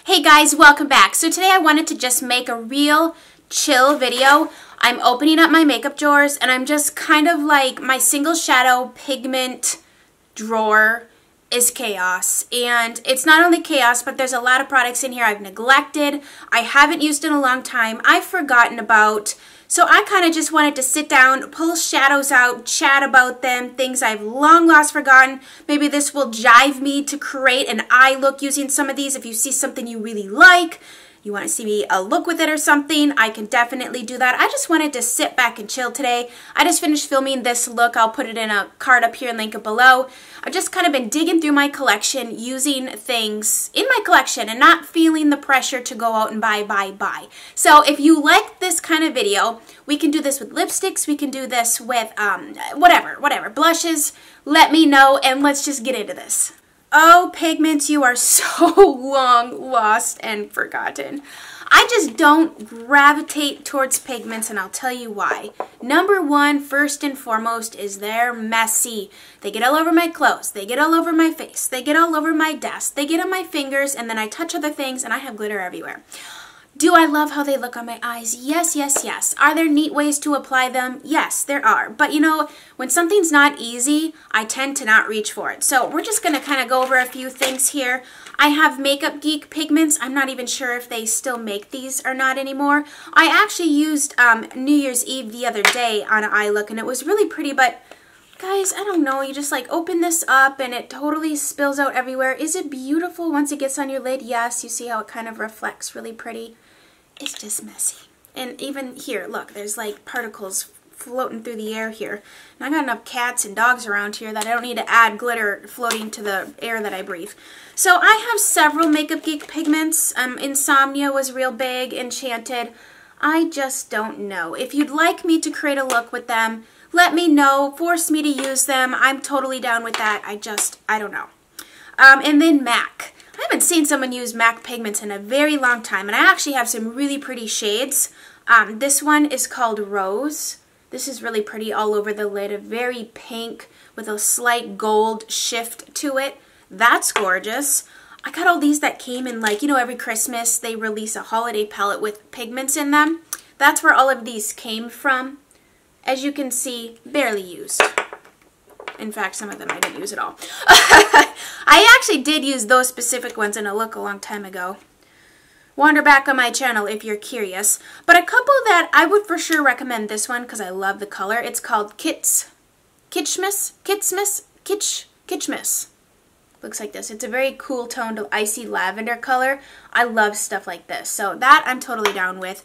Hey guys, welcome back. So today I wanted to just make a real chill video. I'm opening up my makeup drawers and I'm just kind of like, my single shadow pigment drawer is chaos. And it's not only chaos, but there's a lot of products in here I've neglected. I haven't used in a long time. I've forgotten about. So I kind of just wanted to sit down, pull shadows out, chat about them, things I've long lost forgotten. Maybe this will jive me to create an eye look using some of these. If you see something you really like, you want to see me look with it or something, I can definitely do that. I just wanted to sit back and chill today. I just finished filming this look. I'll put it in a card up here and link it below. I've just kind of been digging through my collection, using things in my collection and not feeling the pressure to go out and buy. So if you like this kind of video, we can do this with lipsticks. We can do this with whatever, blushes. Let me know and let's just get into this. Oh, pigments, you are so long lost and forgotten. I just don't gravitate towards pigments, and I'll tell you why. Number one, first and foremost, is they're messy. They get all over my clothes. They get all over my face. They get all over my desk. They get on my fingers, and then I touch other things, and I have glitter everywhere. Do I love how they look on my eyes? Yes, yes, yes. Are there neat ways to apply them? Yes, there are. But you know, when something's not easy, I tend to not reach for it. So we're just going to kind of go over a few things here. I have Makeup Geek pigments. I'm not even sure if they still make these or not anymore. I actually used New Year's Eve the other day on an eye look, and it was really pretty, but guys, I don't know, you just like open this up and it totally spills out everywhere. Is it beautiful once it gets on your lid? Yes, you see how it kind of reflects really pretty. It's just messy. And even here, look, there's like particles floating through the air here. And I got enough cats and dogs around here that I don't need to add glitter floating to the air that I breathe. So I have several Makeup Geek pigments. Insomnia was real big, Enchanted. I just don't know. If you'd like me to create a look with them, let me know. Force me to use them. I'm totally down with that. I don't know. And then MAC. I haven't seen someone use MAC pigments in a very long time, and I actually have some really pretty shades. This one is called Rose. This is really pretty all over the lid, very pink with a slight gold shift to it. That's gorgeous. I got all these that came in, like, you know, every Christmas they release a holiday palette with pigments in them. That's where all of these came from. As you can see, barely used. In fact, some of them I didn't use at all. I actually did use those specific ones in a look a long time ago. Wander back on my channel if you're curious. But a couple that I would for sure recommend this one because I love the color. It's called Kitchmas. Looks like this. It's a very cool toned icy lavender color. I love stuff like this. So that I'm totally down with.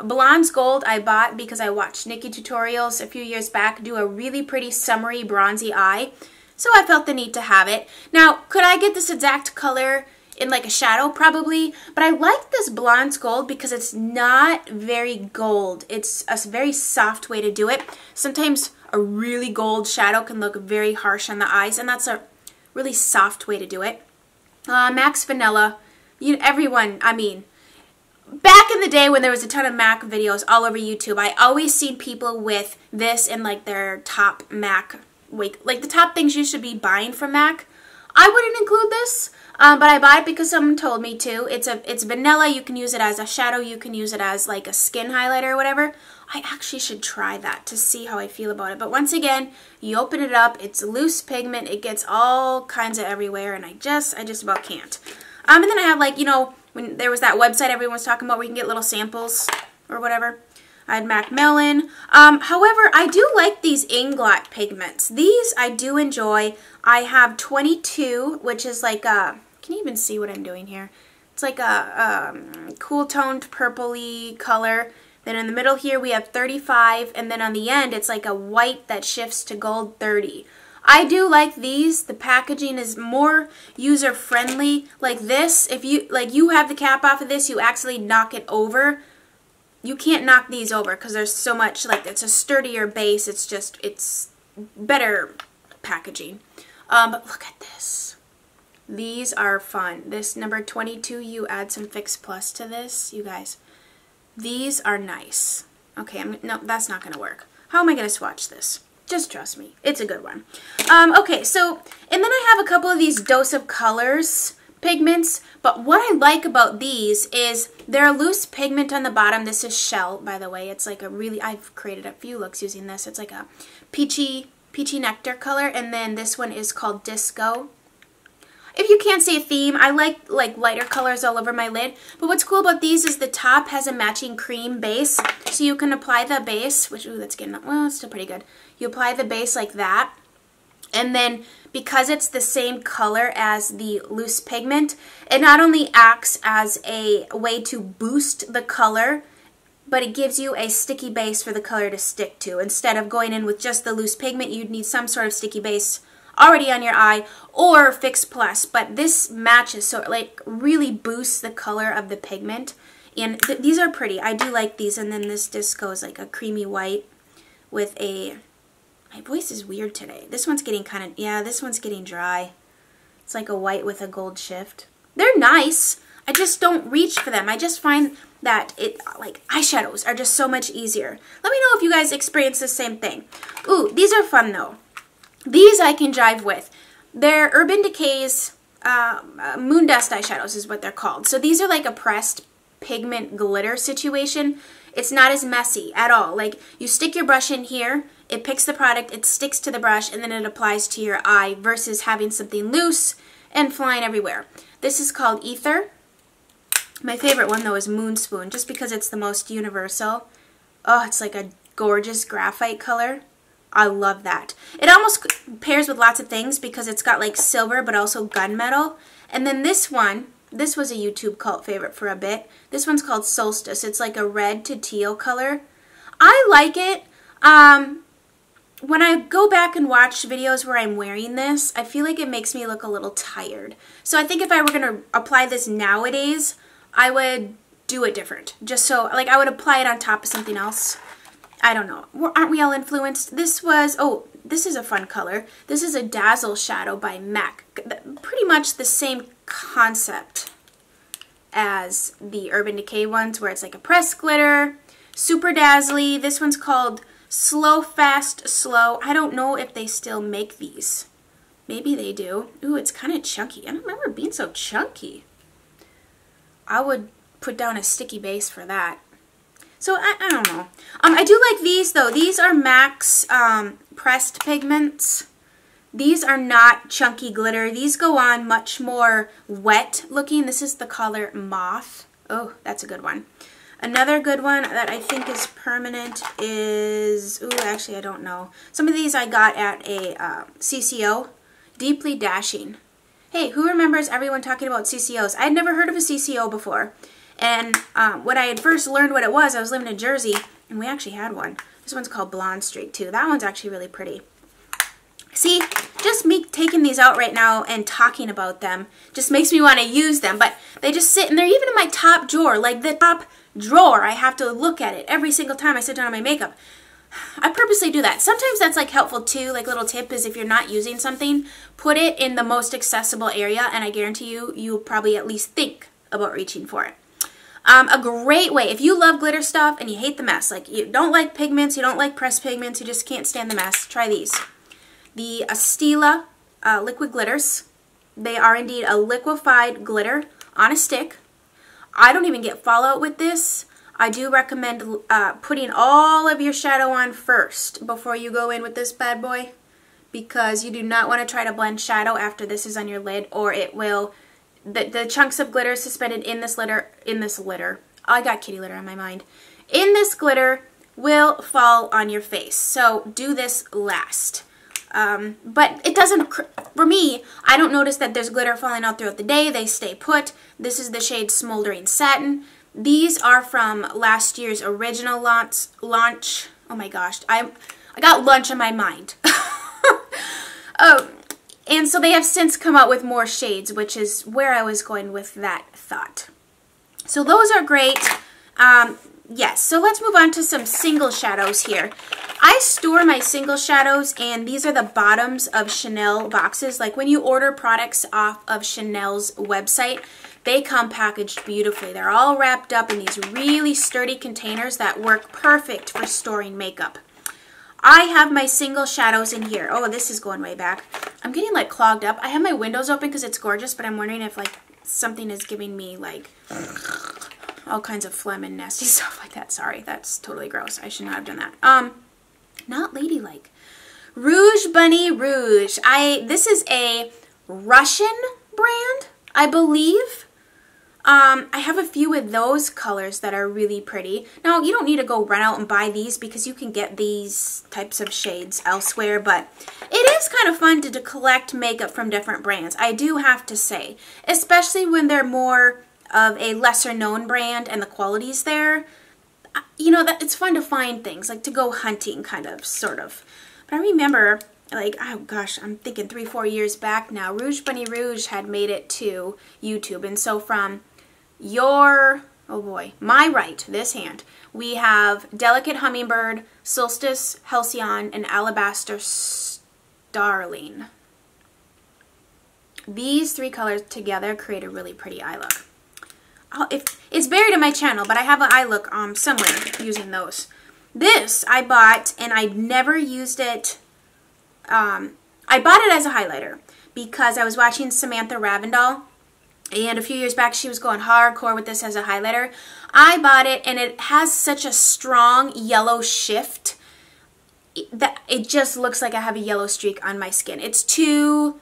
Blonde's Gold I bought because I watched Nikki tutorials a few years back do a really pretty summery bronzy eye. So I felt the need to have it. Now, could I get this exact color in like a shadow? Probably. But I like this Blonde's Gold because it's not very gold. It's a very soft way to do it. Sometimes a really gold shadow can look very harsh on the eyes, and that's a really soft way to do it. MAC's Vanilla. Back in the day when there was a ton of MAC videos all over YouTube, I always seen people with this in like their top MAC, like the top things you should be buying from MAC. I wouldn't include this, but I buy it because someone told me to. It's vanilla. You can use it as a shadow. You can use it as like a skin highlighter or whatever. I actually should try that to see how I feel about it. But once again, you open it up. It's loose pigment. It gets all kinds of everywhere, and I just about can't. And then I have, like, you know, when there was that website everyone was talking about where you can get little samples or whatever. I had MAC Melon. However, I do like these Inglot pigments. These I do enjoy. I have 22, which is like a, can you even see what I'm doing here? It's like a cool toned purpley color. Then in the middle here we have 35, and then on the end it's like a white that shifts to gold 30. I do like these. The packaging is more user-friendly. Like this, if you have the cap off of this, you actually knock it over. You can't knock these over because there's so much, like, it's a sturdier base. It's better packaging. But look at this. These are fun. This number 22, you add some Fix Plus to this, you guys. These are nice. Okay, no, that's not going to work. How am I going to swatch this? Just trust me. It's a good one. Okay, so, and then I have a couple of these Dose of Colors pigments, but what I like about these is they're a loose pigment on the bottom. This is Shell, by the way. It's like a really, I've created a few looks using this. It's like a peachy nectar color, and then this one is called Disco. If you can't see a theme, I like lighter colors all over my lid. But what's cool about these is the top has a matching cream base, so you can apply the base, which, ooh, that's getting, well, it's still pretty good. You apply the base like that, and then because it's the same color as the loose pigment, it not only acts as a way to boost the color, but it gives you a sticky base for the color to stick to. Instead of going in with just the loose pigment, you'd need some sort of sticky base already on your eye or Fix Plus, but this matches, so it like really boosts the color of the pigment. And these are pretty. I do like these. And then this Disco is like a creamy white with a, my voice is weird today. This one's getting kind of, yeah, this one's getting dry. It's like a white with a gold shift. They're nice. I just don't reach for them. I just find that like eyeshadows are just so much easier. Let me know if you guys experience the same thing. Ooh, these are fun though. These I can jive with. They're Urban Decay's Moon Dust eyeshadows is what they're called. So these are like a pressed pigment glitter situation. It's not as messy at all. Like you stick your brush in here, it picks the product, it sticks to the brush, and then it applies to your eye versus having something loose and flying everywhere. This is called Ether. My favorite one though is Moonspoon, just because it's the most universal. Oh, it's like a gorgeous graphite color. I love that. It almost pairs with lots of things because it's got like silver but also gunmetal. And then this one, this was a YouTube cult favorite for a bit. This one's called Solstice. It's like a red to teal color. I like it. When I go back and watch videos where I'm wearing this, I feel like it makes me look a little tired. So I think if I were going to apply this nowadays, I would do it different. Just so, like I would apply it on top of something else. I don't know. Aren't we all influenced? This was, oh, this is a fun color. This is a Dazzle Shadow by MAC. Pretty much the same concept as the Urban Decay ones, where it's like a pressed glitter, super dazzly. This one's called Slow Fast Slow. I don't know if they still make these. Maybe they do. Ooh, it's kind of chunky. I don't remember it being so chunky. I would put down a sticky base for that. So, I don't know. I do like these, though. These are MAC's Pressed Pigments. These are not chunky glitter. These go on much more wet looking. This is the color Moth. Oh, that's a good one. Another good one that I think is permanent is, ooh, actually, I don't know. Some of these I got at a CCO. Deeply Dashing. Hey, who remembers everyone talking about CCOs? I had never heard of a CCO before. And when I had first learned what it was, I was living in Jersey, and we actually had one. This one's called Blonde Streak, too. That one's actually really pretty. See, just me taking these out right now and talking about them just makes me want to use them. But they just sit, and they're even in my top drawer. Like the top drawer, I have to look at it every single time I sit down on my makeup. I purposely do that. Sometimes that's like helpful too. Like little tip is if you're not using something, put it in the most accessible area, and I guarantee you, you'll probably at least think about reaching for it. A great way, if you love glitter stuff and you hate the mess, like you don't like pigments, you don't like pressed pigments, you just can't stand the mess, try these. The Stila liquid glitters. They are indeed a liquefied glitter on a stick. I don't even get fallout with this. I do recommend putting all of your shadow on first before you go in with this bad boy, because you do not want to try to blend shadow after this is on your lid, or it will, the chunks of glitter suspended in this litter, I got kitty litter on my mind, in this glitter will fall on your face. So do this last. But it doesn't, for me, I don't notice that there's glitter falling out throughout the day. They stay put. This is the shade Smoldering Satin. These are from last year's original launch. Oh my gosh, I got lunch on my mind. And so they have since come out with more shades, which is where I was going with that thought. So those are great. Yes, so let's move on to some single shadows here. I store my single shadows, and these are the bottoms of Chanel boxes. Like when you order products off of Chanel's website, they come packaged beautifully. They're all wrapped up in these really sturdy containers that work perfect for storing makeup. I have my single shadows in here. Oh, this is going way back. I'm getting like clogged up. I have my windows open because it's gorgeous, but I'm wondering if like something is giving me like all kinds of phlegm and nasty stuff like that. Sorry, that's totally gross. I should not have done that. Not ladylike. Rouge Bunny Rouge. This is a Russian brand, I believe. I have a few of those colors that are really pretty. Now, you don't need to go run out and buy these because you can get these types of shades elsewhere, but it is kind of fun to collect makeup from different brands, I do have to say, especially when they're more of a lesser known brand and the quality's there. You know, that it's fun to find things, like to go hunting kind of, sort of. But I remember, like, oh gosh, I'm thinking 3-4 years back now, Rouge Bunny Rouge had made it to YouTube. And so from your, oh boy, my right, this hand, we have Delicate Hummingbird, Solstice, Halcyon, and Alabaster Starling. These 3 colors together create a really pretty eye look. It's buried in my channel, but I have an eye look somewhere using those. This I bought, and I never used it. I bought it as a highlighter because I was watching Samantha Ravindal, and a few years back she was going hardcore with this as a highlighter. I bought it, and it has such a strong yellow shift that it just looks like I have a yellow streak on my skin. It's too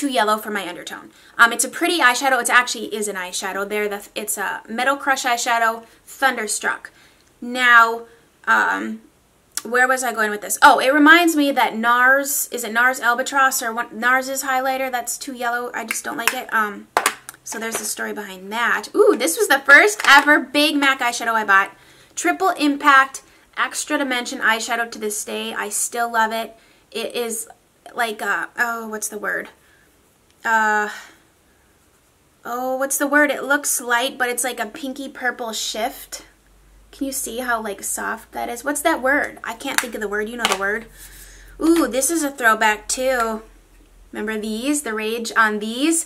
yellow for my undertone. It's a pretty eyeshadow. It actually is an eyeshadow there. It's a Metal Crush eyeshadow, Thunderstruck. Now, where was I going with this? Oh, it reminds me that NARS, is it NARS Albatross or NARS's highlighter? That's too yellow. I just don't like it. So there's the story behind that. Ooh, this was the first ever Big Mac eyeshadow I bought. Triple Impact Extra Dimension eyeshadow to this day. I still love it. It is like oh, what's the word? It looks light, but it's like a pinky purple shift. Can you see how like soft that is? What's that word? I can't think of the word. You know the word. Ooh, this is a throwback too. Remember these? The rage on these?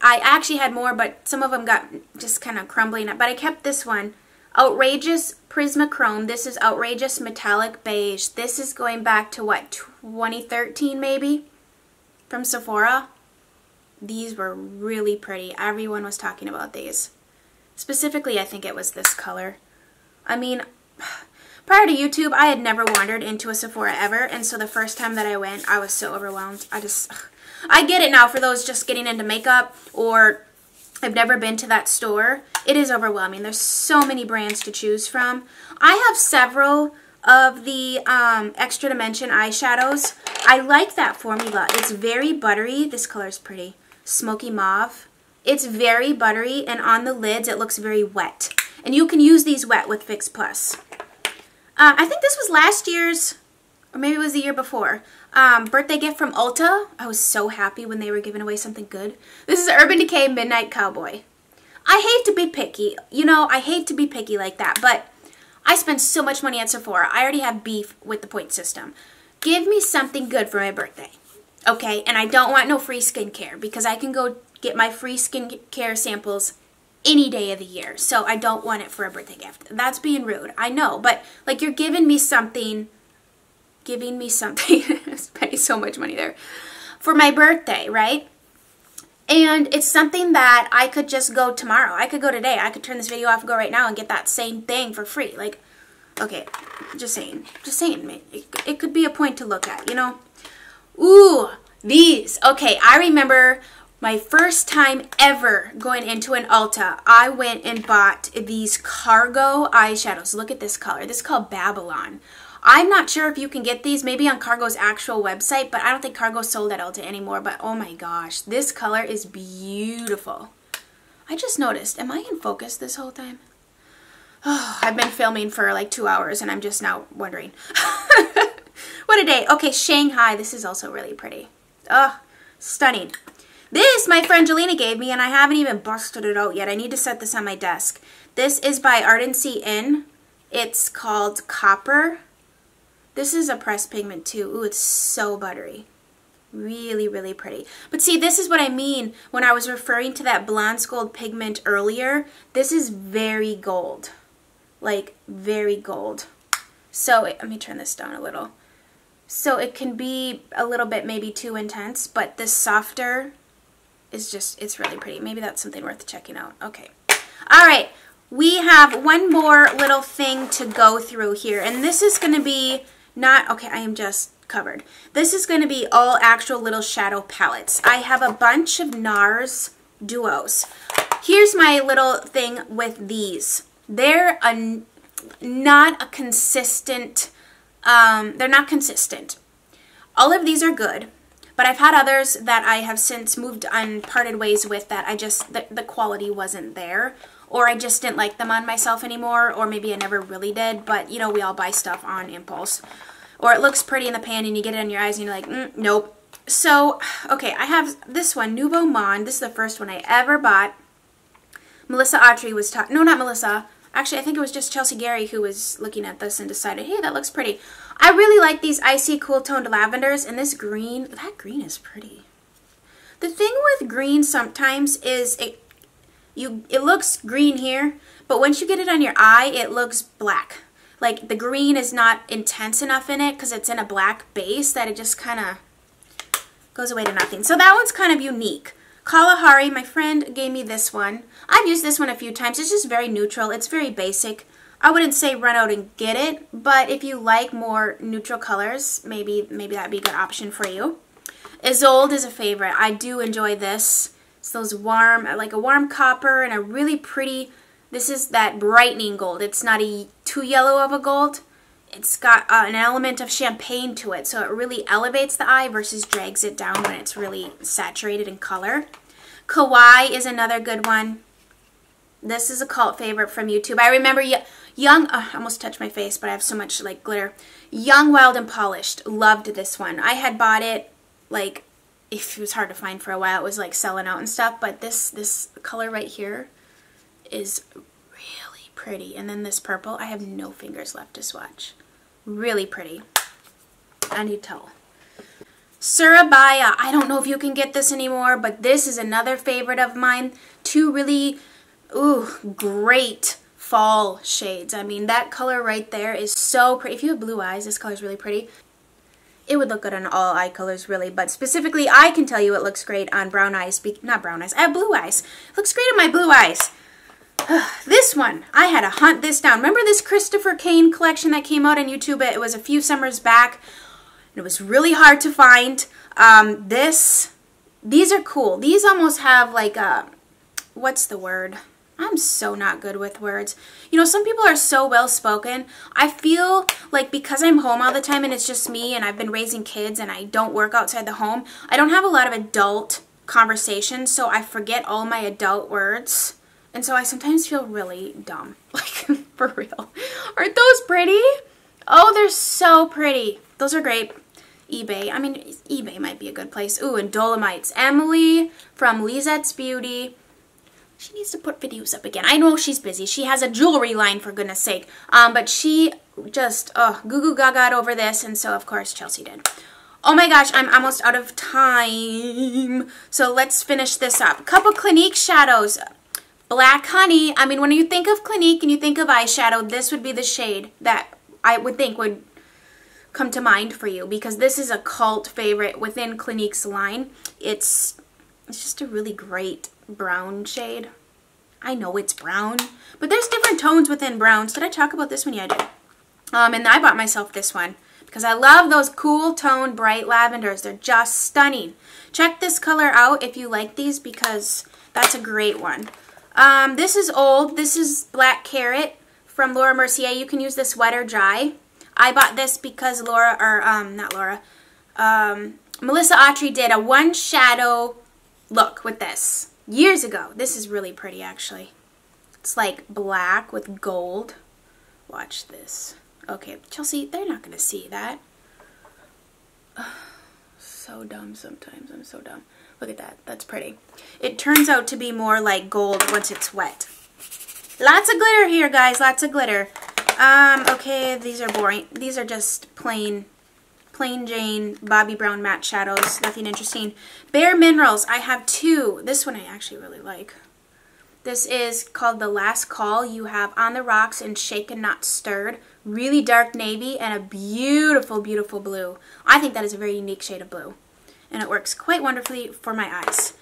I actually had more, but some of them got just kind of crumbling up. But I kept this one. Outrageous Prismachrome. This is Outrageous Metallic Beige. This is going back to what, 2013 maybe? From Sephora. These were really pretty. Everyone was talking about these. Specifically, I think it was this color. I mean, prior to YouTube, I had never wandered into a Sephora ever, and so the first time that I went, I was so overwhelmed. I get it now for those just getting into makeup or I've never been to that store. It is overwhelming. There's so many brands to choose from. I have several of the Extra Dimension eyeshadows. I like that formula. It's very buttery. This color is pretty. Smoky Mauve. It's very buttery, and on the lids it looks very wet. And you can use these wet with Fix Plus. I think this was last year's, or maybe it was the year before, birthday gift from Ulta. I was so happy when they were giving away something good. This is Urban Decay Midnight Cowboy. I hate to be picky. You know, I hate to be picky like that, but I spend so much money at Sephora. I already have beef with the point system. Give me something good for my birthday, okay? And I don't want no free skincare because I can go get my free skincare samples any day of the year. So I don't want it for a birthday gift. That's being rude, I know, but like you're giving me something, spending so much money there, for my birthday, right? And it's something that I could just go tomorrow. I could go today. I could turn this video off and go right now and get that same thing for free. Like, okay, just saying. It could be a point to look at, you know? Ooh, these. Okay, I remember my first time ever going into an Ulta. I went and bought these Cargo eyeshadows. Look at this color. This is called Babylon. I'm not sure if you can get these, maybe on Cargo's actual website, but I don't think Cargo's sold at Ulta anymore. But oh my gosh, this color is beautiful. I just noticed, am I in focus this whole time? Oh, I've been filming for like 2 hours and I'm just now wondering. What a day. Okay, Shanghai. This is also really pretty. Oh, stunning. This my friend Jelena gave me and I haven't even busted it out yet. I need to set this on my desk. This is by Ardency Inn. It's called Copper. This is a pressed pigment too. Ooh, it's so buttery. Really, really pretty. But see, this is what I mean when I was referring to that Blonde Gold pigment earlier. This is very gold. Like, very gold. So, let me turn this down a little. So it can be a little bit maybe too intense, but this softer is just, it's really pretty. Maybe that's something worth checking out. Okay. All right. We have one more little thing to go through here. And this is going to be not, okay, I am just covered. This is going to be all actual little shadow palettes. I have a bunch of NARS Duos. Here's my little thing with these. They're not a consistent, they're not consistent. All of these are good, but I've had others that I have since moved on, parted ways with, that I just, the quality wasn't there, or I just didn't like them on myself anymore, or maybe I never really did, but you know, we all buy stuff on impulse. Or it looks pretty in the pan and you get it on your eyes and you're like, nope. So, okay, I have this one, Nouveau Monde. This is the first one I ever bought. Melissa Autry was no, not Melissa. Actually, I think it was just Chelsea Garay who was looking at this and decided, hey, that looks pretty. I really like these icy cool toned lavenders, and this green, that green is pretty. The thing with green sometimes is it looks green here, but once you get it on your eye, it looks black. Like the green is not intense enough in it because it's in a black base that it just kind of goes away to nothing. So that one's kind of unique. Kalahari, my friend gave me this one. I've used this one a few times. It's just very neutral. It's very basic. I wouldn't say run out and get it, but if you like more neutral colors, maybe that'd be a good option for you. Isolde is a favorite. I do enjoy this. It's those warm, like a warm copper and a really pretty, this is that brightening gold. It's not too yellow of a gold. It's got an element of champagne to it, so it really elevates the eye versus drags it down when it's really saturated in color. Kawaii is another good one. This is a cult favorite from YouTube. I remember Young, I almost touched my face, but I have so much like glitter. Young, Wild, and Polished. Loved this one. I had bought it, like, if it was hard to find for a while. It was like selling out and stuff, but this color right here is really pretty. And then this purple, I have no fingers left to swatch. Really pretty. I need to tell. Surabaya. I don't know if you can get this anymore, but this is another favorite of mine. Two really, great fall shades. I mean, that color right there is so pretty. If you have blue eyes, this color is really pretty. It would look good on all eye colors, really, but specifically, I can tell you it looks great on brown eyes. Not brown eyes. I have blue eyes. It looks great on my blue eyes. This one, I had to hunt this down. Remember this Christopher Kane collection that came out on YouTube? It was a few summers back. It was really hard to find. These are cool. These almost have like a, what's the word? I'm so not good with words. You know, some people are so well-spoken. I feel like because I'm home all the time and it's just me and I've been raising kids and I don't work outside the home, I don't have a lot of adult conversations, so I forget all my adult words. And so I sometimes feel really dumb. Like, for real. Aren't those pretty? Oh, they're so pretty. Those are great. eBay. I mean, eBay might be a good place. Ooh, and Dolomites. Emily from Lizette's Beauty. She needs to put videos up again. I know she's busy. She has a jewelry line, for goodness sake. But she just, goo-goo gaga over this. And so, of course, Chelsea did. Oh my gosh, I'm almost out of time. So let's finish this up. A couple Clinique shadows. Black Honey. I mean, when you think of Clinique and you think of eyeshadow, this would be the shade that I would think would come to mind for you, because this is a cult favorite within Clinique's line. It's just a really great brown shade. I know it's brown, but there's different tones within browns. Did I talk about this one? Yeah, I did. And I bought myself this one because I love those cool toned bright lavenders. They're just stunning. Check this color out if you like these, because that's a great one. This is old. This is Black Carrot from Laura Mercier. You can use this wet or dry. I bought this because Melissa Autry did a one shadow look with this years ago. This is really pretty, actually. It's like black with gold. Watch this. Okay, Chelsea, they're not going to see that. So dumb sometimes. I'm so dumb. Look at that. That's pretty. It turns out to be more like gold once it's wet. Lots of glitter here, guys. Lots of glitter. Okay, these are boring. These are just plain Jane Bobbi Brown matte shadows. Nothing interesting. Bare Minerals. I have two. This one I actually really like. This is called The Last Call. You have On the Rocks and Shaken Not Stirred. Really dark navy and a beautiful, beautiful blue. I think that is a very unique shade of blue. And it works quite wonderfully for my eyes.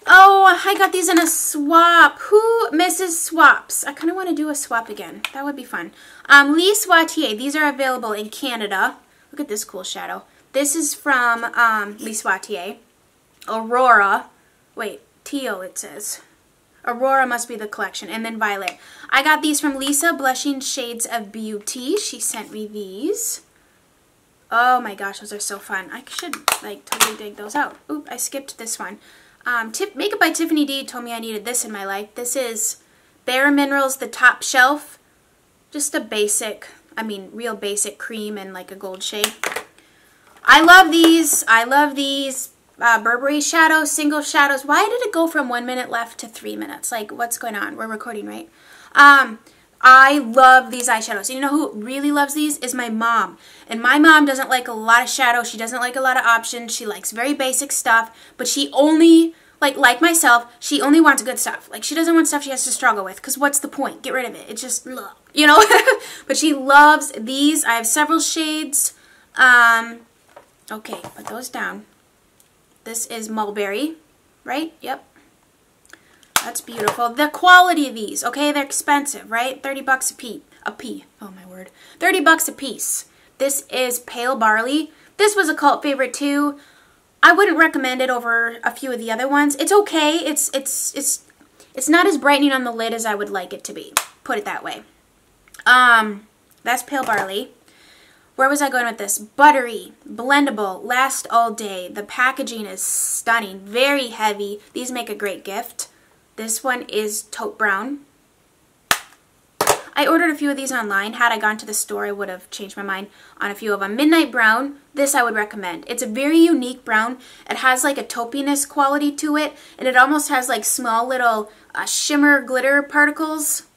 Oh, I got these in a swap. Who misses swaps? I kind of want to do a swap again. That would be fun. Lee Swatier. These are available in Canada. Look at this cool shadow. This is from Lee Swatier. Aurora. Wait, teal it says. Aurora must be the collection. And then violet. I got these from Lisa, Blushing Shades of Beauty. She sent me these. Oh my gosh, those are so fun. I should like totally dig those out. Oop, I skipped this one. Makeup by Tiffany D told me I needed this in my life. This is Bare Minerals, the Top Shelf. Just a basic, I mean, real basic cream and like a gold shade. I love these. I love these Burberry shadows, single shadows. Why did it go from 1 minute left to 3 minutes? Like, what's going on? We're recording, right? I love these eyeshadows. And you know who really loves these? Is my mom. And my mom doesn't like a lot of shadow. She doesn't like a lot of options. She likes very basic stuff. But she only, like myself, she only wants good stuff. Like, she doesn't want stuff she has to struggle with. Because what's the point? Get rid of it. It's just, you know? But she loves these. I have several shades. Okay, put those down. This is mulberry, right? Yep. That's beautiful. The quality of these, okay, they're expensive, right? 30 bucks a piece. Oh my word. 30 bucks a piece. This is pale barley. This was a cult favorite too. I wouldn't recommend it over a few of the other ones. It's okay. It's not as brightening on the lid as I would like it to be. Put it that way. That's pale barley. Where was I going with this? Buttery, blendable, last all day. The packaging is stunning, very heavy. These make a great gift. This one is taupe brown. I ordered a few of these online. Had I gone to the store, I would have changed my mind on a few of them. Midnight brown, this I would recommend. It's a very unique brown. It has like a taupiness quality to it, and it almost has like small little shimmer glitter particles,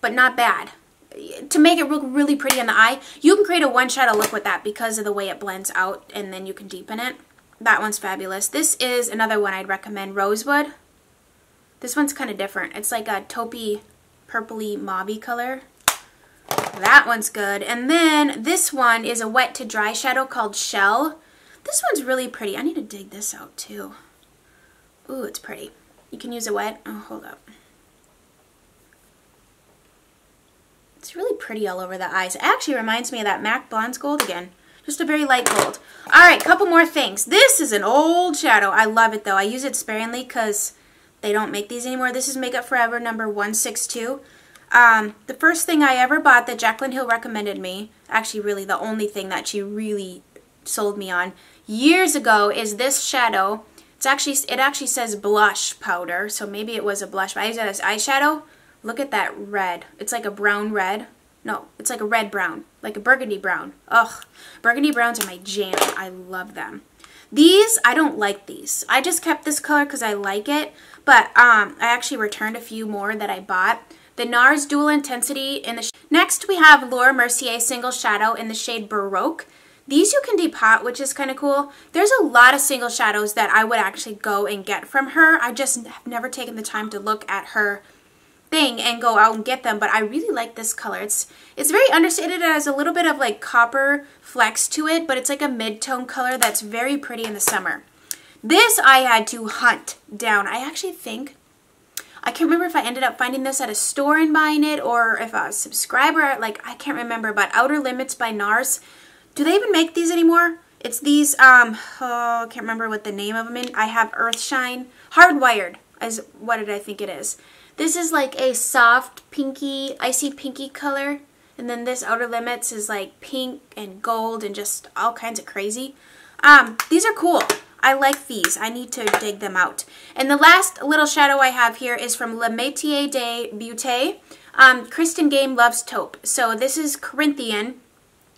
but not bad. To make it look really pretty on the eye, you can create a one shadow look with that because of the way it blends out, and then you can deepen it. That one's fabulous. This is another one I'd recommend, Rosewood. This one's kind of different. It's like a taupey, purpley, mauvey color. That one's good. And then this one is a wet to dry shadow called Shell. This one's really pretty. I need to dig this out too. Ooh, it's pretty. You can use a wet. Oh, hold up. It's really pretty all over the eyes. It actually reminds me of that MAC Blondes Gold again. Just a very light gold. Alright, couple more things. This is an old shadow. I love it though. I use it sparingly because they don't make these anymore. This is Make Up Forever number 162. The first thing I ever bought that Jaclyn Hill recommended me, actually really the only thing that she really sold me on years ago, is this shadow. It actually says blush powder, so maybe it was a blush, but I use it as eyeshadow. Look at that red. It's like a brown red. No, it's like a red brown, like a burgundy brown. Ugh, burgundy browns are my jam. I love them. These, I don't like these. I just kept this color because I like it, but I actually returned a few more that I bought. The NARS Dual Intensity in the... Next, we have Laura Mercier Single Shadow in the shade Baroque. These you can depot, which is kind of cool. There's a lot of single shadows that I would actually go and get from her. I just have never taken the time to look at her thing and go out and get them, but I really like this color. It's very understated. It has a little bit of like copper flecks to it, but it's like a mid-tone color that's very pretty in the summer. This I had to hunt down. I actually think, I can't remember if I ended up finding this at a store and buying it or if a subscriber, like I can't remember, but Outer Limits by NARS. Do they even make these anymore? It's these, oh, I can't remember what the name of them is. I have Earthshine. Hardwired is what did I think it is. This is like a soft pinky, icy pinky color. And then this Outer Limits is like pink and gold and just all kinds of crazy. These are cool. I like these. I need to dig them out. And the last little shadow I have here is from Le Métier de Beauté. Kristen Game loves taupe. So this is Corinthian.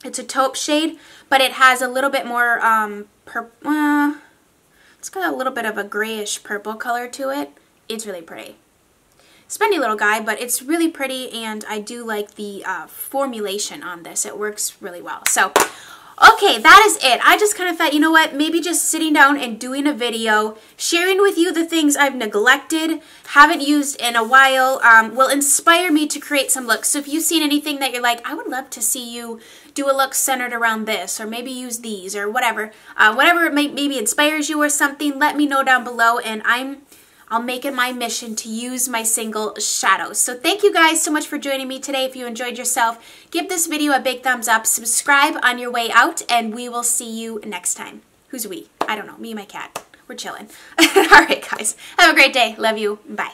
It's a taupe shade, but it has a little bit more, it's got a little bit of a grayish purple color to it. It's really pretty. Spendy little guy, but it's really pretty, and I do like the formulation on this. It works really well. So, okay, that is it. I just kind of thought, you know what, maybe just sitting down and doing a video, sharing with you the things I've neglected, haven't used in a while, will inspire me to create some looks. So if you've seen anything that you're like, I would love to see you do a look centered around this, or maybe use these, or whatever. Whatever maybe inspires you or something, let me know down below, and I'm I'll make it my mission to use my single shadows. So thank you guys so much for joining me today. If you enjoyed yourself, give this video a big thumbs up, subscribe on your way out, and we will see you next time. Who's we? I don't know. Me and my cat. We're chilling. All right, guys. Have a great day. Love you. Bye.